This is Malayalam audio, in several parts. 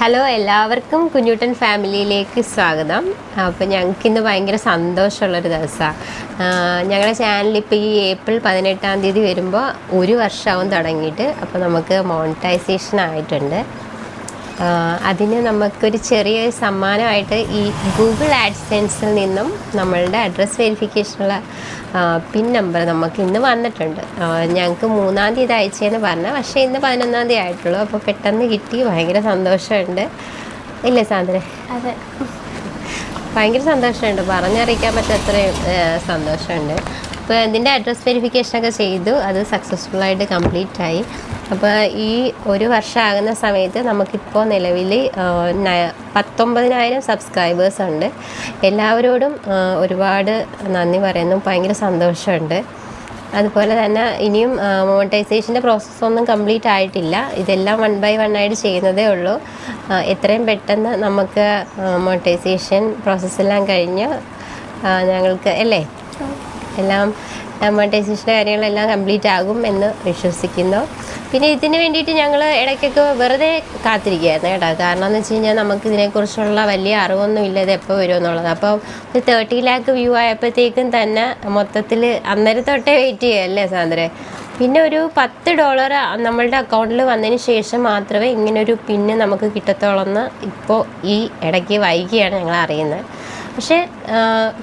ഹലോ, എല്ലാവർക്കും കുഞ്ഞൂട്ടൻ ഫാമിലിയിലേക്ക് സ്വാഗതം. അപ്പോൾ ഞങ്ങൾക്കിന്ന് ഭയങ്കര സന്തോഷമുള്ളൊരു ദിവസമാണ്. ഞങ്ങളുടെ ചാനൽ ഇപ്പോൾ ഈ ഏപ്രിൽ 18 വരുമ്പോൾ 1 വർഷമാവും തുടങ്ങിയിട്ട്. അപ്പോൾ നമുക്ക് മോണിറ്റൈസേഷൻ ആയിട്ടുണ്ട്. അതിന് നമുക്കൊരു ചെറിയ സമ്മാനമായിട്ട് ഈ ഗൂഗിൾ ആഡ്സെൻസിൽ നിന്നും നമ്മളുടെ അഡ്രസ്സ് വെരിഫിക്കേഷനുള്ള പിൻ നമ്പർ നമുക്ക് ഇന്ന് വന്നിട്ടുണ്ട്. ഞങ്ങൾക്ക് 3-ാം തീയതി അയച്ചതെന്ന് പറഞ്ഞാൽ, പക്ഷേ ഇന്ന് 11-ാം തീയതി ആയിട്ടുള്ളൂ. അപ്പോൾ പെട്ടെന്ന് കിട്ടി, ഭയങ്കര സന്തോഷമുണ്ട്. ഇല്ലേ സാന്ദ്ര? അതെ, ഭയങ്കര സന്തോഷമുണ്ട്, പറഞ്ഞറിയിക്കാൻ പറ്റാത്രയും സന്തോഷമുണ്ട്. അപ്പോൾ ഇതിൻ്റെ അഡ്രസ്സ് വെരിഫിക്കേഷനൊക്കെ ചെയ്തു, അത് സക്സസ്ഫുള്ളായിട്ട് കംപ്ലീറ്റ് ആയി. അപ്പോൾ ഈ 1 വർഷമാകുന്ന സമയത്ത് നമുക്കിപ്പോൾ നിലവിൽ 19,000 സബ്സ്ക്രൈബേഴ്സ് ഉണ്ട്. എല്ലാവരോടും ഒരുപാട് നന്ദി പറയുന്നു, ഭയങ്കര സന്തോഷമുണ്ട്. അതുപോലെ തന്നെ ഇനിയും മോണിറ്റൈസേഷൻ്റെ പ്രോസസ്സൊന്നും കംപ്ലീറ്റ് ആയിട്ടില്ല. ഇതെല്ലാം 1 by 1 ആയിട്ട് ചെയ്യുന്നതേ ഉള്ളൂ. എത്രയും പെട്ടെന്ന് നമുക്ക് മോണിറ്റൈസേഷൻ പ്രോസസ്സെല്ലാം കഴിഞ്ഞ് ഞങ്ങൾക്ക് എല്ലാം മോണിറ്റൈസേഷൻ്റെ കാര്യങ്ങളെല്ലാം കംപ്ലീറ്റ് ആകും എന്ന് വിശ്വസിക്കുന്നു. പിന്നെ ഇതിന് വേണ്ടിയിട്ട് ഞങ്ങൾ ഇടയ്ക്കൊക്കെ വെറുതെ കാത്തിരിക്കുകയായിരുന്നു കേട്ടോ. കാരണം എന്ന് വെച്ച് കഴിഞ്ഞാൽ നമുക്ക് ഇതിനെക്കുറിച്ചുള്ള വലിയ അറിവൊന്നും ഇല്ല, ഇത് എപ്പോൾ വരുമെന്നുള്ളത്. അപ്പോൾ ഒരു 30 lakh വ്യൂ ആയപ്പോഴത്തേക്കും തന്നെ മൊത്തത്തിൽ അന്നേരം തൊട്ടേ വെയിറ്റ് ചെയ്യുകയല്ലേ സാന്ദ്രേ. പിന്നെ ഒരു $10 നമ്മളുടെ അക്കൗണ്ടിൽ വന്നതിന് ശേഷം മാത്രമേ ഇങ്ങനൊരു പിന്ന് നമുക്ക് കിട്ടത്തുള്ളൂ എന്ന് ഇപ്പോൾ ഈ ഇടയ്ക്ക് വൈകിയാണ് ഞങ്ങൾ അറിയുന്നത്. പക്ഷേ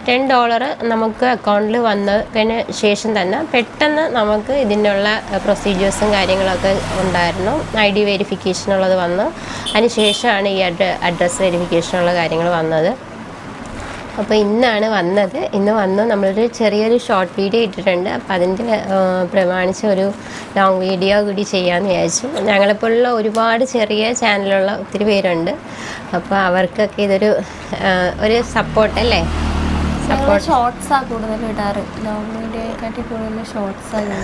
$10 നമുക്ക് അക്കൗണ്ടിൽ വന്നതിന് ശേഷം തന്നെ പെട്ടെന്ന് നമുക്ക് ഇതിനുള്ള പ്രൊസീജിയേഴ്സും കാര്യങ്ങളൊക്കെ ഉണ്ടായിരുന്നു. ID വെരിഫിക്കേഷനുള്ളത് വന്നു, അതിന് ശേഷമാണ് ഈ അഡ്രസ്സ് വെരിഫിക്കേഷനുള്ള കാര്യങ്ങൾ വന്നത്. അപ്പോൾ ഇന്നാണ് വന്നത്. ഇന്ന് വന്നു നമ്മളൊരു ചെറിയൊരു ഷോർട്ട് വീഡിയോ ഇട്ടിട്ടുണ്ട്. അപ്പോൾ അതിൻ്റെ പ്രമാണിച്ച് ഒരു ലോങ് വീഡിയോ കൂടി ചെയ്യാമെന്ന് വിചാരിച്ചു. ഞങ്ങളെപ്പോലുള്ള ഒരുപാട് ചെറിയ ചാനലുള്ള ഒത്തിരി പേരുണ്ട്. അപ്പോൾ അവർക്കൊക്കെ ഇതൊരു സപ്പോർട്ടല്ലേ. ഷോർട്സാണ് കൂടുതൽ ഇടാറ്, ലോങ് വീഡിയോയെക്കാട്ടി കൂടുതൽ ഷോർട്സാണ്.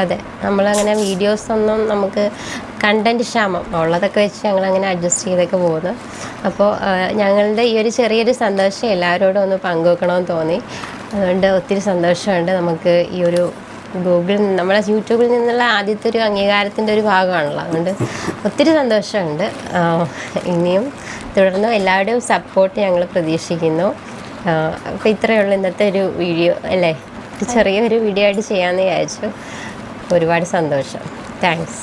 അതെ, നമ്മളങ്ങനെ വീഡിയോസൊന്നും നമുക്ക് കണ്ടൻറ്റ് ക്ഷാമം ഉള്ളതൊക്കെ വെച്ച് ഞങ്ങളങ്ങനെ അഡ്ജസ്റ്റ് ചെയ്തൊക്കെ പോകുന്നു. അപ്പോൾ ഞങ്ങളുടെ ഈ ഒരു ചെറിയൊരു സന്തോഷം എല്ലാവരോടും ഒന്ന് പങ്കുവെക്കണമെന്ന് തോന്നി. അതുകൊണ്ട് ഒത്തിരി സന്തോഷമുണ്ട്. നമുക്ക് ഈ ഒരു നമ്മളെ യൂട്യൂബിൽ നിന്നുള്ള ആദ്യത്തെ ഒരു അംഗീകാരത്തിൻ്റെ ഒരു ഭാഗമാണല്ലോ. അതുകൊണ്ട് ഒത്തിരി സന്തോഷമുണ്ട്. ഇനിയും തുടർന്ന് എല്ലാവരുടെയും സപ്പോർട്ട് ഞങ്ങൾ പ്രതീക്ഷിക്കുന്നു. അപ്പോൾ ഇത്രയേ ഉള്ളൂ ഇന്നത്തെ ഒരു വീഡിയോ അല്ലേ. ചെറിയൊരു വീഡിയോ ആയിട്ട് ചെയ്യാമെന്ന് വിചാരിച്ചു. ഒരുപാട് സന്തോഷം. താങ്ക്സ്.